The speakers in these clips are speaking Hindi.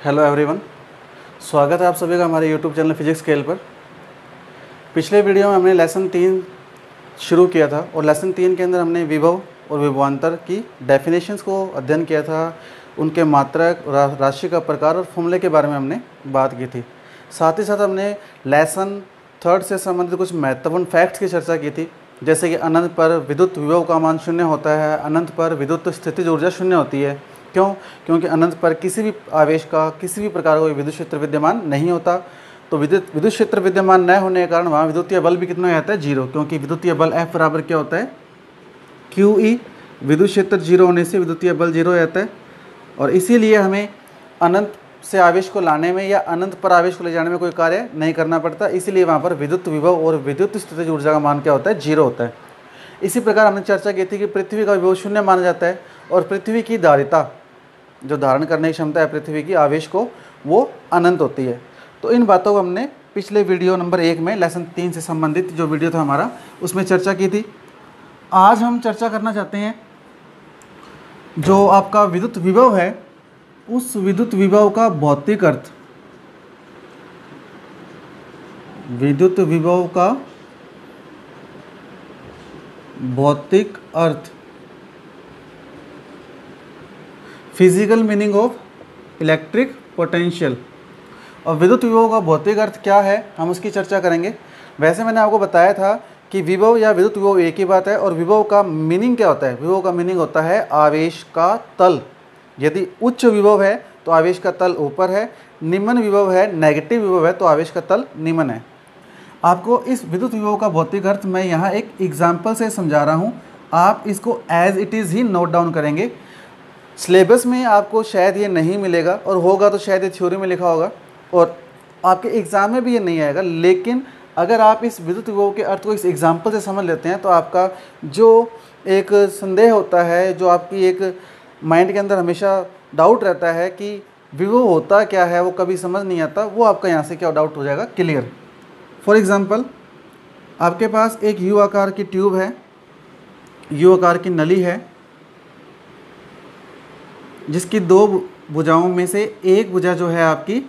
हेलो एवरीवन, स्वागत है आप सभी का हमारे यूट्यूब चैनल फिजिक्स स्केल पर। पिछले वीडियो में हमने लेसन 3 शुरू किया था और लेसन 3 के अंदर हमने विभव और विभवांतर की डेफिनेशंस को अध्ययन किया था, उनके मात्रक, राशि का प्रकार और फॉर्मूले के बारे में हमने बात की थी। साथ ही साथ हमने लेसन 3 से संबंधित कुछ महत्वपूर्ण फैक्ट्स की चर्चा की थी, जैसे कि अनंत पर विद्युत विभव का मान 0 होता है, अनंत पर विद्युत स्थितिज ऊर्जा 0 होती है। क्यों? क्योंकि अनंत पर किसी भी आवेश का किसी भी प्रकार का कोई विद्युत क्षेत्र विद्यमान नहीं होता। तो विद्युत क्षेत्र विद्यमान न होने के कारण वहाँ विद्युतीय बल भी कितना आता है? 0, क्योंकि विद्युतीय बल F बराबर क्या होता है? QE। विद्युत क्षेत्र 0 होने से विद्युतीय बल 0 हो जाता है और इसीलिए हमें अनंत से आवेश को लाने में या अनंत पर आवेश को ले जाने में कोई कार्य नहीं करना पड़ता। इसीलिए वहाँ पर विद्युत विभव और विद्युत स्थितिज ऊर्जा का मान क्या होता है? 0 होता है। इसी प्रकार हमने चर्चा की थी कि पृथ्वी का विभव 0 माना जाता है और पृथ्वी की धारिता, जो धारण करने की क्षमता है पृथ्वी की आवेश को, वो अनंत होती है। तो इन बातों को हमने पिछले वीडियो नंबर 1 में लेसन 3 से संबंधित जो वीडियो था हमारा, उसमें चर्चा की थी। आज हम चर्चा करना चाहते हैं जो आपका विद्युत विभव है, उस विद्युत विभव का भौतिक अर्थ। विद्युत विभव का भौतिक अर्थ, physical meaning of electric potential. और विद्युत विभव का भौतिक अर्थ क्या है, हम उसकी चर्चा करेंगे। वैसे मैंने आपको बताया था कि विभव या विद्युत विभव एक ही बात है। और विभव का मीनिंग क्या होता है? विभव का मीनिंग होता है आवेश का तल। यदि उच्च विभव है तो आवेश का तल ऊपर है, निम्न विभव है, नेगेटिव विभव है तो आवेश का तल निम्न है। आपको इस विद्युत विभव का भौतिक अर्थ मैं यहाँ एक एग्जाम्पल से समझा रहा हूँ, आप इसको एज इट इज़ ही नोट डाउन करेंगे। सिलेबस में आपको शायद ये नहीं मिलेगा और होगा तो शायद ये थ्योरी में लिखा होगा और आपके एग्ज़ाम में भी ये नहीं आएगा। लेकिन अगर आप इस विद्युत विभव के अर्थ को इस एग्जाम्पल से समझ लेते हैं तो आपका जो एक संदेह होता है, जो आपकी एक माइंड के अंदर हमेशा डाउट रहता है कि विभव होता क्या है, वो कभी समझ नहीं आता, वो आपका यहाँ से क्या डाउट हो जाएगा? क्लियर। फॉर एग्ज़ाम्पल, आपके पास एक यू आकार की ट्यूब है, यू आकार की नली है, जिसकी 2 भुजाओं में से एक भुजा जो है आपकी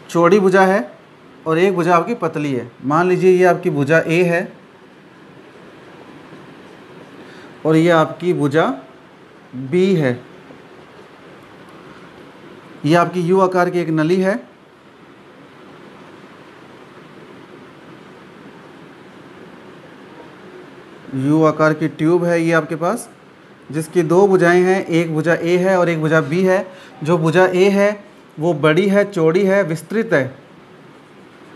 चौड़ी भुजा है और एक भुजा आपकी पतली है। मान लीजिए ये आपकी भुजा A है और ये आपकी भुजा B है। ये आपकी यू आकार की एक नली है, यू आकार की ट्यूब है ये आपके पास, जिसकी 2 भुजाएं हैं, एक भुजा A है और एक भुजा B है। जो भुजा A है वो बड़ी है, चौड़ी है, विस्तृत है।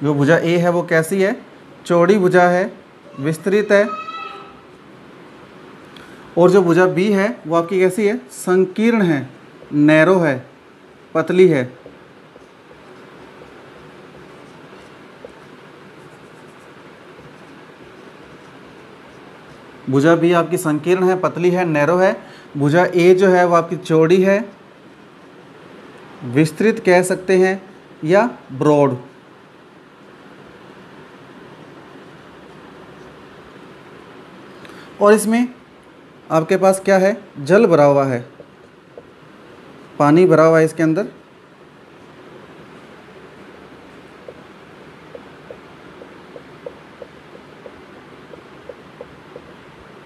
जो भुजा A है वो कैसी है? चौड़ी भुजा है, विस्तृत है। और जो भुजा B है वो आपकी कैसी है? संकीर्ण है, नैरो है, पतली है। भुजा B आपकी संकीर्ण है, पतली है, नैरो है। भुजा A जो है वो आपकी चौड़ी है, विस्तृत कह सकते हैं या ब्रॉड। और इसमें आपके पास क्या है? जल भरा हुआ है, पानी भरा हुआ है इसके अंदर।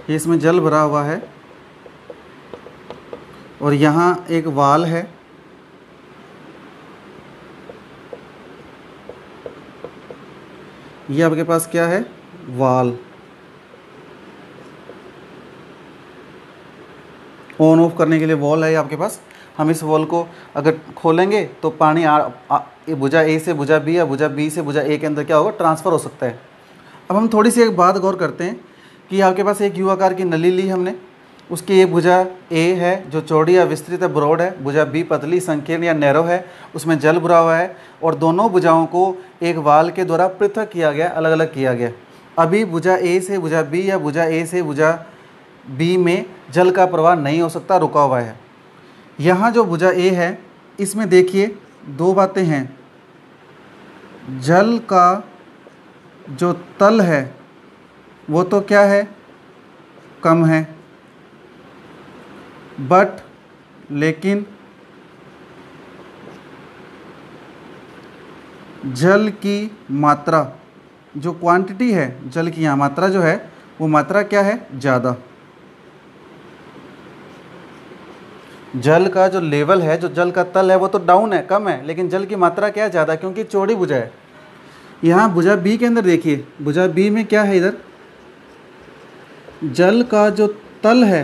ये इसमें जल भरा हुआ है और यहाँ एक वाल है। ये आपके पास क्या है? वाल। ऑन ऑफ करने के लिए वॉल है आपके पास। हम इस वॉल को अगर खोलेंगे तो पानी भुजा A से भुजा B या भुजा B से भुजा A के अंदर क्या होगा? ट्रांसफ़र हो सकता है। अब हम थोड़ी सी एक बात गौर करते हैं कि आपके पास एक यू आकार की नली ली हमने, उसकी एक भुजा A है जो चौड़ी या विस्तृत है, ब्रॉड है, भुजा B पतली, संकीर्ण या नैरो है, उसमें जल भरा हुआ है और दोनों भुजाओं को एक वाल के द्वारा पृथक किया गया, अलग अलग किया गया। अभी भुजा A से भुजा B या भुजा A से भुजा B में जल का प्रवाह नहीं हो सकता, रुका हुआ है। यहाँ जो भुजा A है इसमें देखिए 2 बातें हैं। जल का जो तल है वो तो क्या है, कम है, बट लेकिन जल की मात्रा, जो क्वांटिटी है जल की, यहाँ मात्रा जो है वो मात्रा क्या है, ज़्यादा। जल का जो लेवल है, जो जल का तल है वो तो डाउन है, कम है, लेकिन जल की मात्रा क्या है, ज़्यादा, क्योंकि चौड़ी भुजा है। यहाँ भुजा बी के अंदर देखिए, भुजा बी में क्या है, इधर जल का जो तल है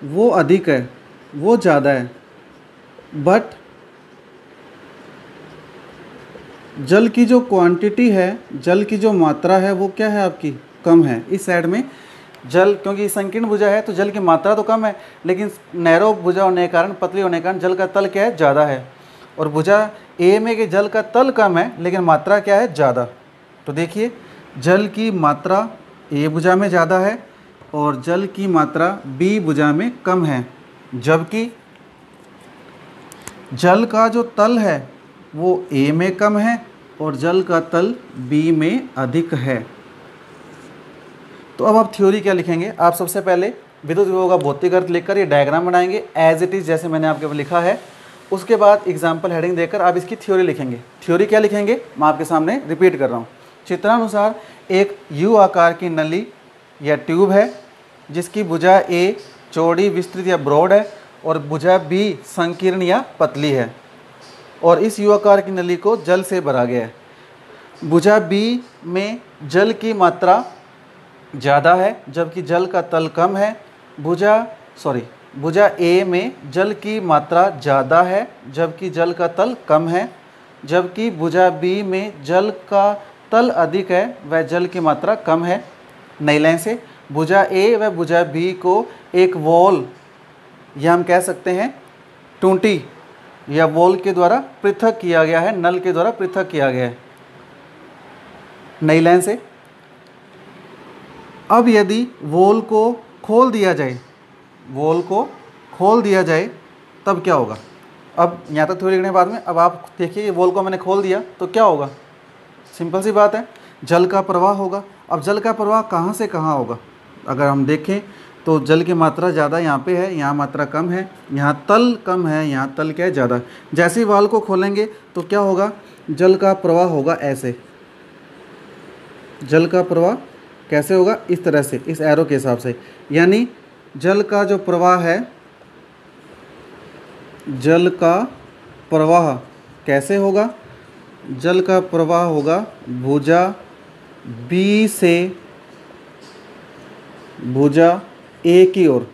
वो अधिक है, वो ज़्यादा है, बट जल की जो क्वांटिटी है, जल की जो मात्रा है वो क्या है आपकी, कम है। इस साइड में जल, क्योंकि संकीर्ण भुजा है तो जल की मात्रा तो कम है, लेकिन नैरो भुजा होने के कारण, पतली होने के कारण जल का तल क्या है, ज़्यादा है। और भुजा ए में के जल का तल कम है लेकिन मात्रा क्या है, ज़्यादा। तो देखिए जल की मात्रा ए भुजा में ज़्यादा है और जल की मात्रा बी भुजा में कम है, जबकि जल का जो तल है वो ए में कम है और जल का तल बी में अधिक है। तो अब आप थ्योरी क्या लिखेंगे, आप सबसे पहले विद्युत विभव का भौतिक अर्थ लिखकर ये डायग्राम बनाएंगे एज इट इज़, जैसे मैंने आपके ऊपर लिखा है। उसके बाद एग्जाम्पल हेडिंग देकर आप इसकी थ्योरी लिखेंगे। थ्योरी क्या लिखेंगे, मैं आपके सामने रिपीट कर रहा हूँ। चित्रानुसार एक यू आकार की नली या ट्यूब है जिसकी भुजा ए चौड़ी, विस्तृत या ब्रॉड है और भुजा बी संकीर्ण या पतली है, और इस यू आकार की नली को जल से भरा गया है। भुजा बी में जल की मात्रा ज़्यादा है जबकि जल का तल कम है। भुजा ए में जल की मात्रा ज़्यादा है जबकि जल का तल कम है, जबकि भुजा बी में जल का तल अधिक है व जल की मात्रा कम है। नई लाइन से भुजा ए व भुजा बी को एक वॉल या हम कह सकते हैं टूंटी या वॉल के द्वारा पृथक किया गया है, नल के द्वारा पृथक किया गया है। नई लाइन से अब यदि वॉल को खोल दिया जाए, वॉल को खोल दिया जाए तब क्या होगा। अब यहाँ तक थोड़ी लिखने के बाद में अब आप देखिए, वॉल को मैंने खोल दिया तो क्या होगा, सिंपल सी बात है, जल का प्रवाह होगा। अब जल का प्रवाह कहाँ से कहाँ होगा, अगर हम देखें तो जल की मात्रा ज़्यादा यहाँ पे है, यहाँ मात्रा कम है, यहाँ तल कम है, यहाँ तल क्या है, ज़्यादा। जैसे ही वॉल को खोलेंगे तो क्या होगा, जल का प्रवाह होगा ऐसे। जल का प्रवाह कैसे होगा, इस तरह से, इस एरो के हिसाब से। यानी जल का जो प्रवाह है, जल का प्रवाह कैसे होगा, जल का प्रवाह होगा भुजा बी से भुजा ए की ओर।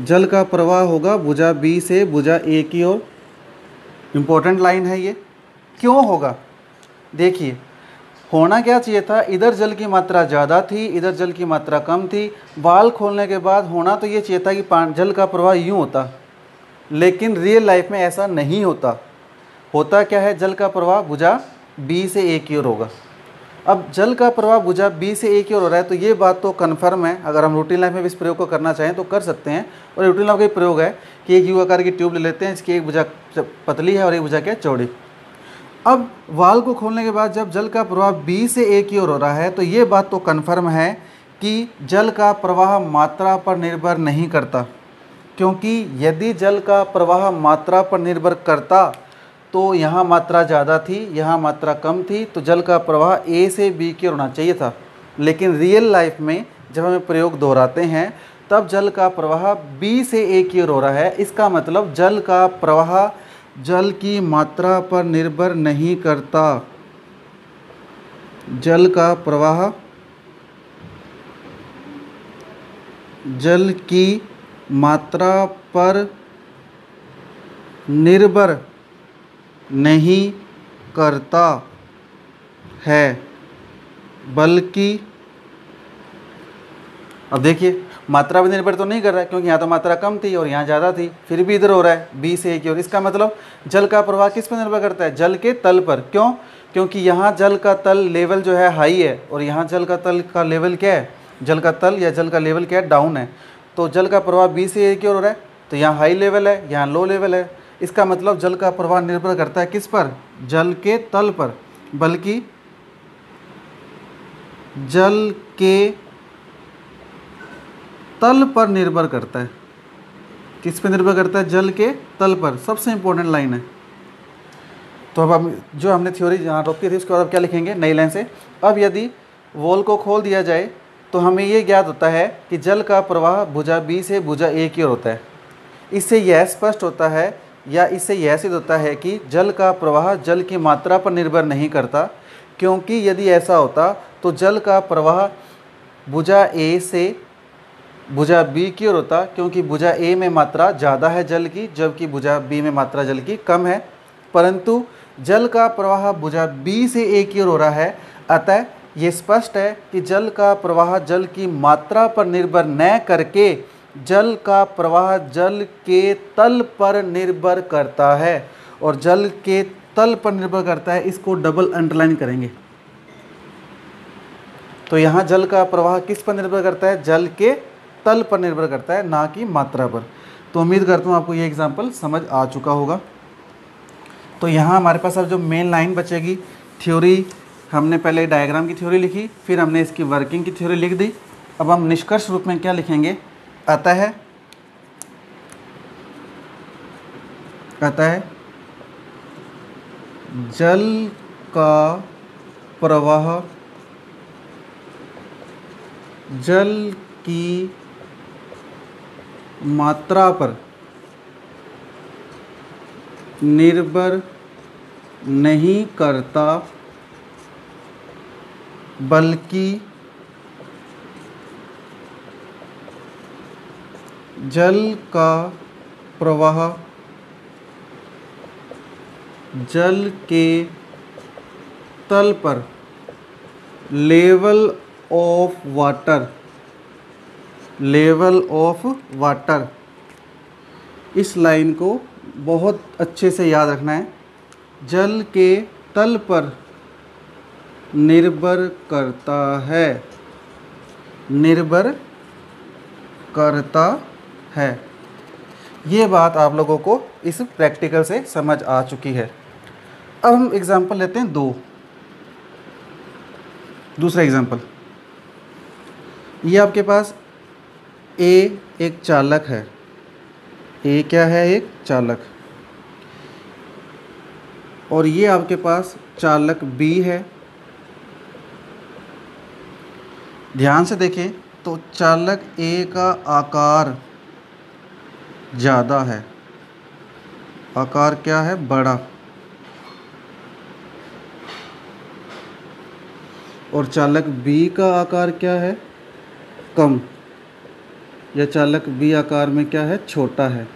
जल का प्रवाह होगा भुजा बी से भुजा ए की ओर। इम्पोर्टेंट लाइन है ये। क्यों होगा, देखिए होना क्या चाहिए था, इधर जल की मात्रा ज़्यादा थी, इधर जल की मात्रा कम थी। वाल खोलने के बाद होना तो ये चाहिए था कि जल का प्रवाह यूँ होता, लेकिन रियल लाइफ में ऐसा नहीं होता। होता क्या है, जल का प्रवाह भुजा बी से ए की ओर होगा। अब जल का प्रवाह भुजा बी से ए की ओर हो रहा है तो ये बात तो कन्फर्म है। अगर हम रूटीन लाइफ में भी इस प्रयोग को करना चाहें तो कर सकते हैं। और रूटीन लाइफ का एक प्रयोग है कि एक यू आकार की ट्यूब ले लेते हैं, इसकी एक भुजा पतली है और एक भुजा क्या है, चौड़ी। अब वाल को खोलने के बाद जब जल का प्रवाह बी से ए की ओर हो रहा है तो ये बात तो कन्फर्म है कि जल का प्रवाह मात्रा पर निर्भर नहीं करता, क्योंकि यदि जल का प्रवाह मात्रा पर निर्भर करता तो यहाँ मात्रा ज़्यादा थी, यहाँ मात्रा कम थी, तो जल का प्रवाह ए से बी की ओर होना चाहिए था। लेकिन रियल लाइफ में जब हमें प्रयोग दोहराते हैं तब जल का प्रवाह बी से ए की ओर हो रहा है। इसका मतलब जल का प्रवाह जल की मात्रा पर निर्भर नहीं करता। जल का प्रवाह जल की मात्रा पर निर्भर नहीं करता है, बल्कि अब देखिए मात्रा पर निर्भर तो नहीं कर रहा है, क्योंकि यहाँ तो मात्रा कम थी और यहाँ ज़्यादा थी, फिर भी इधर हो रहा है बी से ए की ओर। इसका मतलब जल का प्रवाह किस पर निर्भर करता है, जल के तल पर। क्यों, क्योंकि यहाँ जल का तल लेवल जो है हाई है और यहाँ जल का तल का लेवल क्या है, जल का तल या जल का लेवल क्या है, डाउन है। तो जल का प्रवाह बी से ए की ओर हो रहा है तो यहाँ हाई लेवल है, यहाँ लो लेवल है। इसका मतलब जल का प्रवाह निर्भर करता है किस पर, जल के तल पर, बल्कि जल के तल पर निर्भर करता है। किस पर निर्भर करता है, जल के तल पर। सबसे इंपॉर्टेंट लाइन है। तो अब हम जो हमने थ्योरी जहाँ रोकी थी उसके बाद अब क्या लिखेंगे नई लाइन से। अब यदि वॉल को खोल दिया जाए तो हमें ये ज्ञात होता है कि जल का प्रवाह भुजा बी से भुजा ए की ओर होता है। इससे यह स्पष्ट होता है या इससे यह सिद्ध होता है कि जल का प्रवाह जल की मात्रा पर निर्भर नहीं करता, क्योंकि यदि ऐसा होता तो जल का प्रवाह भुजा ए से भुजा बी की ओर होता, क्योंकि भुजा ए में मात्रा ज़्यादा है जल की जबकि भुजा बी में मात्रा जल की कम है। परंतु जल का प्रवाह भुजा बी से ए की ओर हो रहा है, अतः ये स्पष्ट है कि जल का प्रवाह जल की मात्रा पर निर्भर न करके जल का प्रवाह जल के तल पर निर्भर करता है। और जल के तल पर निर्भर करता है, इसको डबल अंडरलाइन करेंगे। तो यहाँ जल का प्रवाह किस पर निर्भर करता है? जल के तल पर निर्भर करता है, ना कि मात्रा पर। तो उम्मीद करता हूँ आपको ये एग्जाम्पल समझ आ चुका होगा। तो यहाँ हमारे पास अब जो मेन लाइन बचेगी, थ्योरी हमने पहले डायग्राम की थ्योरी लिखी, फिर हमने इसकी वर्किंग की थ्योरी लिख दी। अब हम निष्कर्ष रूप में क्या लिखेंगे? अतः जल का प्रवाह जल की मात्रा पर निर्भर नहीं करता, बल्कि जल का प्रवाह जल के तल पर लेवल ऑफ वाटर, इस लाइन को बहुत अच्छे से याद रखना है। जल के तल पर निर्भर करता है। ये बात आप लोगों को इस प्रैक्टिकल से समझ आ चुकी है। अब हम एग्जाम्पल लेते हैं दूसरा एग्जाम्पल। ये आपके पास ए एक चालक है। ए क्या है? एक चालक। और ये आपके पास चालक बी है। ध्यान से देखें तो चालक ए का आकार ज़्यादा है, आकार क्या है? बड़ा। और चालक बी का आकार क्या है? कम। या चालक बी आकार में क्या है? छोटा है।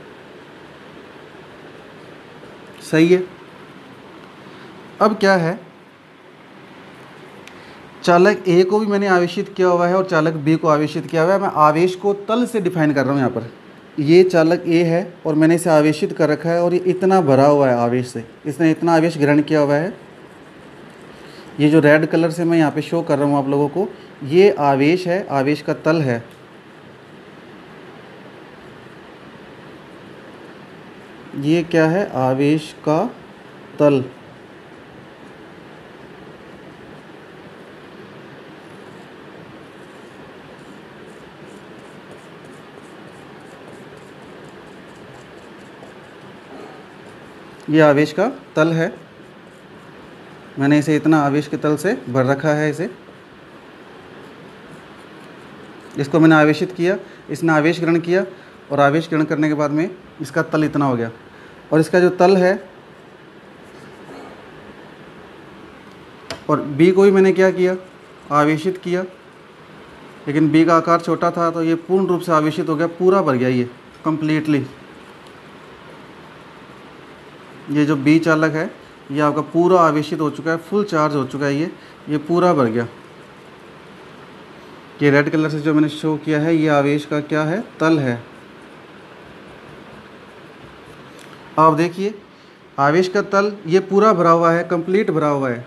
सही है। अब क्या है, चालक ए को भी मैंने आवेशित किया हुआ है और चालक बी को आवेशित किया हुआ है। मैं आवेश को तल से डिफाइन कर रहा हूँ। यहाँ पर ये चालक ए है और मैंने इसे आवेशित कर रखा है और ये इतना भरा हुआ है आवेश से, इसने इतना आवेश ग्रहण किया हुआ है। ये जो रेड कलर से मैं यहाँ पे शो कर रहा हूँ आप लोगों को, ये आवेश है, आवेश का तल है। ये क्या है? आवेश का तल। ये आवेश का तल है। मैंने इसे इतना आवेश के तल से भर रखा है। इसको मैंने आवेशित किया, इसने आवेश ग्रहण किया और आवेश ग्रहण करने के बाद में इसका तल इतना हो गया। और इसका जो तल है, और बी को भी मैंने क्या किया? आवेशित किया। लेकिन बी का आकार छोटा था तो ये पूर्ण रूप से आवेशित हो गया, पूरा भर गया ये कंप्लीटली। ये जो बी चालक है ये आपका पूरा आवेशित हो चुका है, फुल चार्ज हो चुका है। ये पूरा भर गया। ये रेड कलर से जो मैंने शो किया है ये आवेश का क्या है? तल है। आप देखिए आवेश का तल ये पूरा भरा हुआ है, कंप्लीट भरा हुआ है।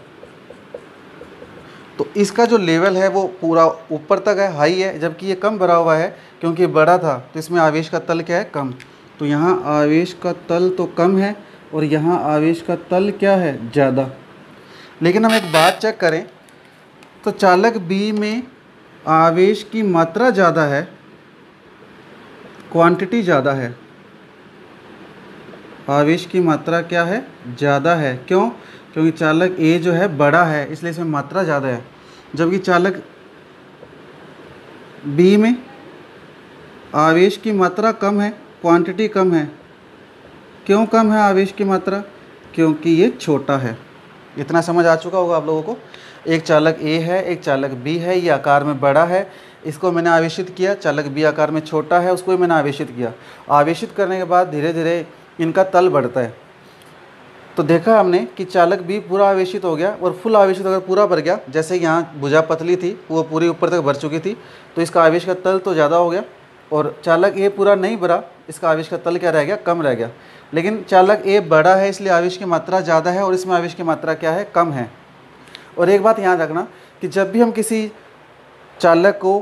तो इसका जो लेवल है वो पूरा ऊपर तक है, हाई है, जबकि ये कम भरा हुआ है क्योंकि बड़ा था तो इसमें आवेश का तल क्या है? कम। तो यहाँ आवेश का तल तो कम है और यहाँ आवेश का तल क्या है? ज़्यादा। लेकिन हम एक बात चेक करें तो चालक बी में आवेश की मात्रा ज़्यादा है, क्वांटिटी ज़्यादा है। आवेश की मात्रा क्या है, ज़्यादा है। क्यों? क्योंकि चालक ए जो है बड़ा है, इसलिए इसमें मात्रा ज़्यादा है। जबकि चालक बी में आवेश की मात्रा कम है, क्वांटिटी कम है। क्यों कम है आवेश की मात्रा? क्योंकि ये छोटा है। इतना समझ आ चुका होगा आप लोगों को। एक चालक ए है, एक चालक बी है, ये आकार में बड़ा है, इसको मैंने आवेशित किया। चालक बी आकार में छोटा है, उसको भी मैंने आवेशित किया। आवेशित करने के बाद धीरे धीरे इनका तल बढ़ता है। तो देखा हमने कि चालक बी पूरा आवेशित हो गया और फुल आवेशित होकर पूरा भर गया। जैसे यहाँ भुजा पतली थी, वो पूरी ऊपर तक भर चुकी थी, तो इसका आवेश का तल तो ज़्यादा हो गया। और चालक ए पूरा नहीं भरा, इसका आवेश का तल क्या रह गया, कम रह गया। लेकिन चालक ए बड़ा है, इसलिए आवेश की मात्रा ज़्यादा है और इसमें आवेश की मात्रा क्या है, कम है। और एक बात याद रखना कि जब भी हम किसी चालक को,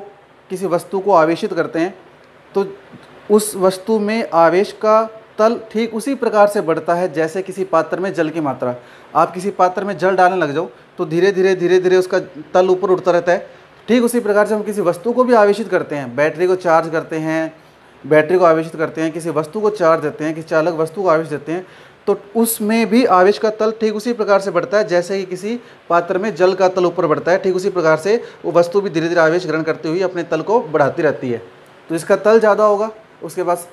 किसी वस्तु को आवेशित करते हैं, तो उस वस्तु में आवेश का तल ठीक उसी प्रकार से बढ़ता है जैसे किसी पात्र में जल की मात्रा। आप किसी पात्र में जल डालने लग जाओ तो धीरे धीरे उसका तल ऊपर उठता रहता है। ठीक उसी प्रकार से हम किसी वस्तु को भी आवेशित करते हैं, बैटरी को चार्ज करते हैं, बैटरी को आवेशित करते हैं, किसी वस्तु को चार्ज देते हैं, किसी चालक वस्तु को आवेश देते हैं, तो उसमें भी आवेश का तल ठीक उसी प्रकार से बढ़ता है जैसे कि किसी पात्र में जल का तल ऊपर बढ़ता है। ठीक उसी प्रकार से वो वस्तु भी धीरे धीरे आवेश ग्रहण करती हुई अपने तल को बढ़ाती रहती है। तो इसका तल ज़्यादा होगा, उसके पास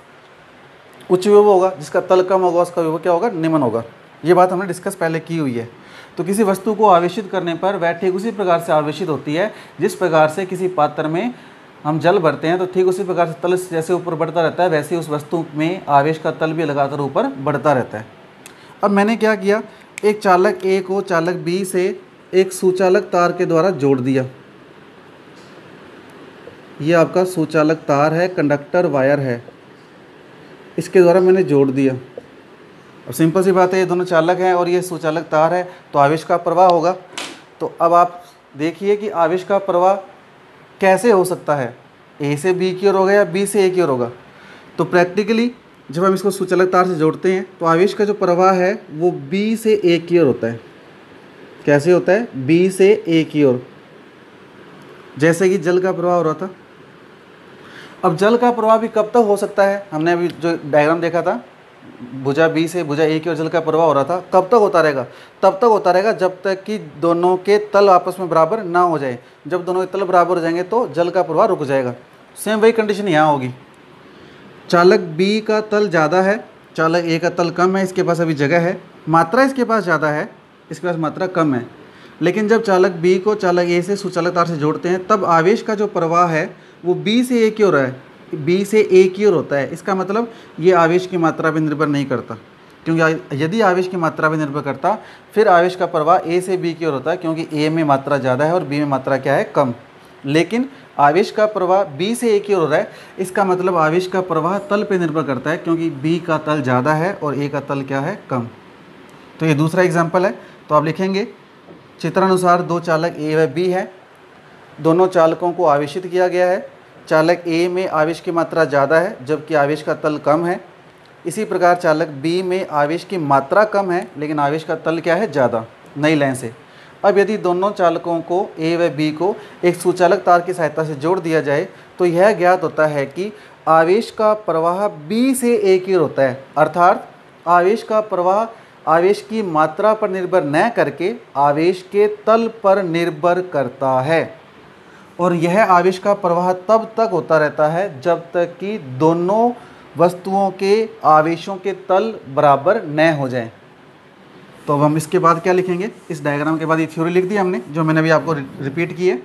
उच्च विभव होगा। जिसका तल कम होगा उसका विभव क्या होगा, निम्न होगा। ये बात हमने डिस्कस पहले की हुई है। तो किसी वस्तु को आवेशित करने पर वह ठीक उसी प्रकार से आवेशित होती है जिस प्रकार से किसी पात्र में हम जल भरते हैं, तो ठीक उसी प्रकार से तल जैसे ऊपर बढ़ता रहता है, वैसे ही उस वस्तु में आवेश का तल भी लगातार ऊपर बढ़ता रहता है। अब मैंने क्या किया, एक चालक ए को चालक बी से एक सुचालक तार के द्वारा जोड़ दिया। ये आपका सुचालक तार है, कंडक्टर वायर है, इसके द्वारा मैंने जोड़ दिया। अब सिंपल सी बात है, ये दोनों चालक हैं और ये सुचालक तार है, तो आवेश का प्रवाह होगा। तो अब आप देखिए कि आवेश का प्रवाह कैसे हो सकता है, ए से बी की ओर होगा या बी से ए की ओर होगा। तो प्रैक्टिकली जब हम इसको सुचालक तार से जोड़ते हैं तो आवेश का जो प्रवाह है वो बी से ए की ओर होता है। कैसे होता है, बी से ए की ओर, जैसे कि जल का प्रवाह हो रहा था। अब जल का प्रवाह भी कब तक हो सकता है, हमने अभी जो डायग्राम देखा था, भुजा बी से भुजा ए की ओर जल का प्रवाह हो रहा था, कब तक होता रहेगा, तब तक होता रहेगा जब तक कि दोनों के तल आपस में बराबर ना हो जाए। जब दोनों के तल बराबर हो जाएंगे तो जल का प्रवाह रुक जाएगा। सेम वही कंडीशन यहाँ होगी। चालक बी का तल ज़्यादा है, चालक ए का तल कम है, इसके पास अभी जगह है, मात्रा इसके पास ज़्यादा है, इसके पास मात्रा कम है। लेकिन जब चालक बी को चालक ए से सुचालक तार से जोड़ते हैं तब आवेश का जो प्रवाह है वो बी से ए की ओर है, बी से ए की ओर होता है। इसका मतलब ये आवेश की मात्रा पर निर्भर नहीं करता, क्योंकि यदि आवेश की मात्रा पर निर्भर करता फिर आवेश का प्रवाह ए से बी की ओर होता है, क्योंकि ए में मात्रा ज़्यादा है और बी में मात्रा क्या है, कम। लेकिन आवेश का प्रवाह बी से ए की ओर हो रहा है, इसका मतलब आवेश का प्रवाह तल पे निर्भर करता है, क्योंकि बी का तल ज़्यादा है और ए का तल क्या है, कम। तो ये दूसरा एग्जाम्पल है। तो आप लिखेंगे चित्रानुसार दो चालक ए व बी है, दोनों चालकों को आवेशित किया गया है। चालक ए में आवेश की मात्रा ज़्यादा है जबकि आवेश का तल कम है। इसी प्रकार चालक बी में आवेश की मात्रा कम है लेकिन आवेश का तल क्या है, ज़्यादा। नई लाइन से अब यदि दोनों चालकों को ए व बी को एक सुचालक तार की सहायता से जोड़ दिया जाए तो यह ज्ञात होता है कि आवेश का प्रवाह बी से ए की ओर होता है। अर्थात आवेश का प्रवाह आवेश की मात्रा पर निर्भर न करके आवेश के तल पर निर्भर करता है, और यह आवेश का प्रवाह तब तक होता रहता है जब तक कि दोनों वस्तुओं के आवेशों के तल बराबर न हो जाएं। तो अब हम इसके बाद क्या लिखेंगे, इस डायग्राम के बाद ये थ्योरी लिख दी हमने जो मैंने अभी आपको रिपीट की है।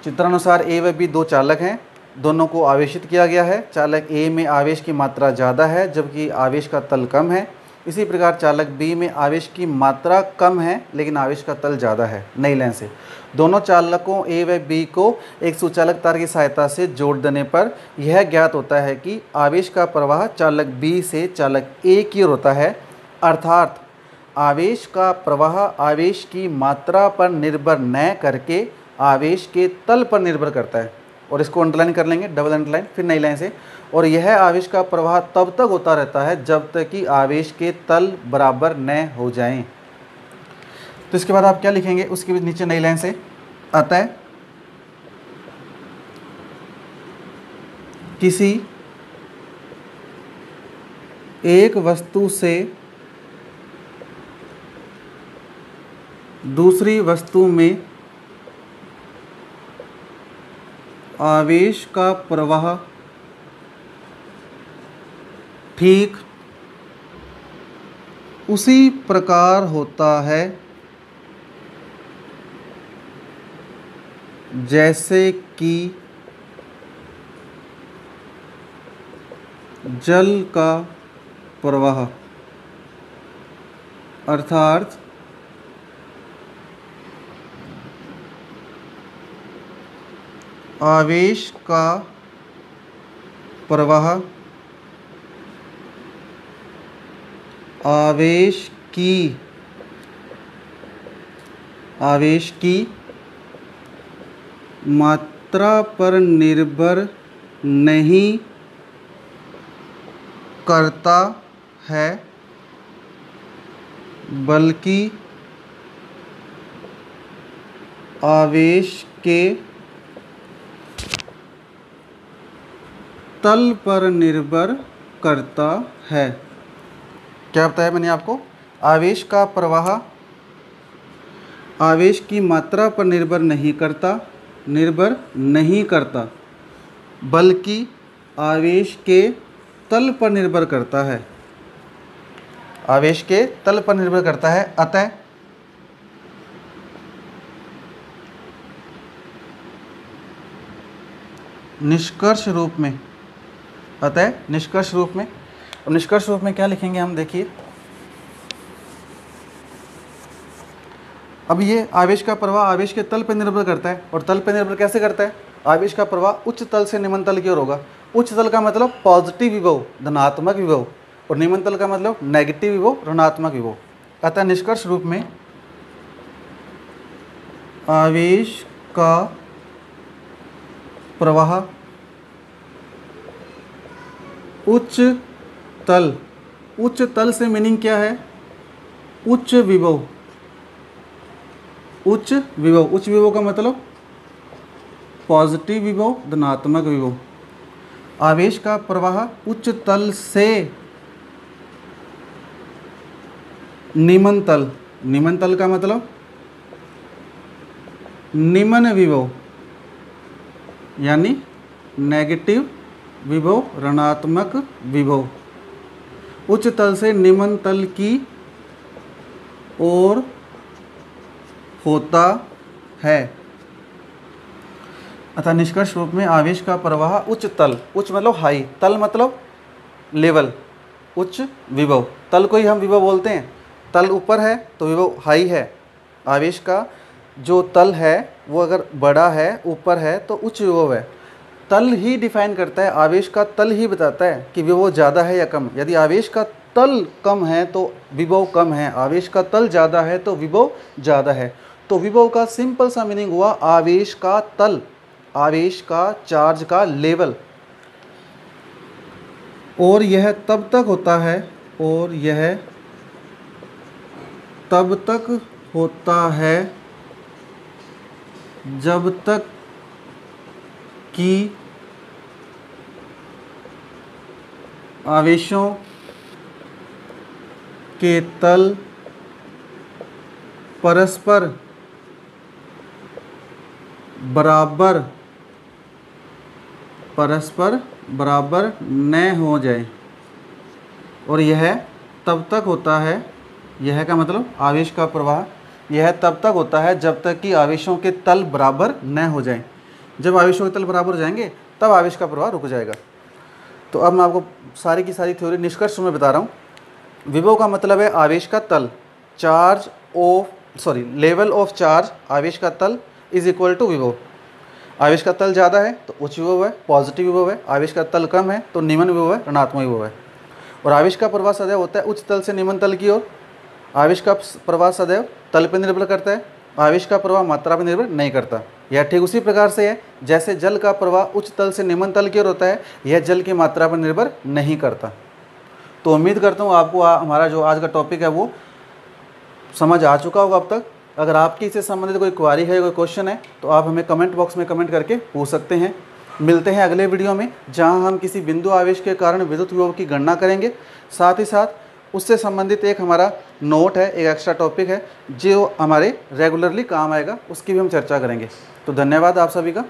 चित्रानुसार ए व बी दो चालक हैं, दोनों को आवेशित किया गया है। चालक ए में आवेश की मात्रा ज़्यादा है जबकि आवेश का तल कम है। इसी प्रकार चालक बी में आवेश की मात्रा कम है लेकिन आवेश का तल ज़्यादा है। नई लाइन से दोनों चालकों ए व बी को एक सुचालक तार की सहायता से जोड़ देने पर यह ज्ञात होता है कि आवेश का प्रवाह चालक बी से चालक ए की ओर होता है। अर्थात आवेश का प्रवाह आवेश की मात्रा पर निर्भर न करके आवेश के तल पर निर्भर करता है। और इसको अंडरलाइन कर लेंगे, डबल अंडरलाइन, फिर नई लाइन से। और यह आवेश का प्रवाह तब तक होता रहता है जब तक कि आवेश के तल बराबर न हो जाएं। तो इसके बाद आप क्या लिखेंगे, उसके नीचे नई लाइन से आता है किसी एक वस्तु से दूसरी वस्तु में आवेश का प्रवाह ठीक उसी प्रकार होता है जैसे कि जल का प्रवाह, अर्थात आवेश का प्रवाह आवेश की मात्रा पर निर्भर नहीं करता है, बल्कि आवेश के तल पर निर्भर करता है। क्या बताया मैंने आपको? आवेश का प्रवाह आवेश की मात्रा पर निर्भर नहीं करता, बल्कि आवेश के तल पर निर्भर करता है। आवेश के तल पर निर्भर करता है। अतः निष्कर्ष रूप में अब निष्कर्ष रूप में क्या लिखेंगे हम? देखिए, अब ये आवेश का प्रवाह आवेश के तल पर निर्भर करता है। और तल पर निर्भर कैसे करता है? आवेश का प्रवाह उच्च तल से निम्न तल की ओर होगा। उच्च तल का मतलब पॉजिटिव विभव, धनात्मक विभव, और निम्न तल का मतलब नेगेटिव विभव, ऋणात्मक विभव। अतः निष्कर्ष रूप में आवेश का प्रवाह उच्च तल से मीनिंग क्या है? उच्च विभव का मतलब पॉजिटिव विभव, धनात्मक विभव। आवेश का प्रवाह उच्च तल से निम्न तल का मतलब निम्न विभव, यानी नेगेटिव विभव, ऋणात्मक विभव। उच्च तल से निम्न तल की ओर होता है। अतः निष्कर्ष रूप में आवेश का प्रवाह उच्च मतलब हाई, तल मतलब लेवल, उच्च विभव। तल को ही हम विभव बोलते हैं। तल ऊपर है तो विभव हाई है। आवेश का जो तल है वो अगर बड़ा है, ऊपर है, तो उच्च विभव है। तल ही डिफाइन करता है, आवेश का तल ही बताता है कि विभव ज़्यादा है या कम। यदि आवेश का तल कम है तो विभव कम है, आवेश का तल ज़्यादा है तो विभव ज़्यादा है। तो विभव का सिंपल सा मीनिंग हुआ आवेश का तल, आवेश का चार्ज का लेवल। और यह तब तक होता है जब तक कि आवेशों के तल परस्पर बराबर न हो जाए। और यह तब तक होता है, यह का मतलब आवेश का प्रवाह, यह तब तक होता है जब तक कि आवेशों के तल बराबर न हो जाएं। जब आवेशों के तल बराबर हो जाएंगे तब आवेश का प्रवाह रुक जाएगा। तो अब मैं आपको सारी की सारी थ्योरी निष्कर्ष में बता रहा हूँ। विभव का मतलब है आवेश का तल, लेवल ऑफ चार्ज, आवेश का तल इज इक्वल टू विभव। आवेश का तल ज़्यादा है तो उच्च विभव है, पॉजिटिव विभव है। आवेश का तल कम है तो निम्न विभव है, ऋणात्मक विभव है। और आवेश का प्रवाह सदैव होता है उच्च तल से निम्न तल की ओर। आवेश का प्रवाह सदैव तल पर निर्भर करता है, आवेश का प्रवाह मात्रा पर निर्भर नहीं करता। यह ठीक उसी प्रकार से है जैसे जल का प्रवाह उच्च तल से निम्न तल की ओर होता है, यह जल की मात्रा पर निर्भर नहीं करता। तो उम्मीद करता हूँ आपको हमारा जो आज का टॉपिक है वो समझ आ चुका होगा अब तक। अगर आपकी इससे संबंधित कोई क्वारी है, कोई क्वेश्चन है, तो आप हमें कमेंट बॉक्स में कमेंट करके पूछ सकते हैं। मिलते हैं अगले वीडियो में, जहां हम किसी बिंदु आवेश के कारण विद्युत विभव की गणना करेंगे। साथ ही साथ उससे संबंधित एक हमारा नोट है, एक एक्स्ट्रा टॉपिक है जो हमारे रेगुलरली काम आएगा, उसकी भी हम चर्चा करेंगे। तो धन्यवाद आप सभी का।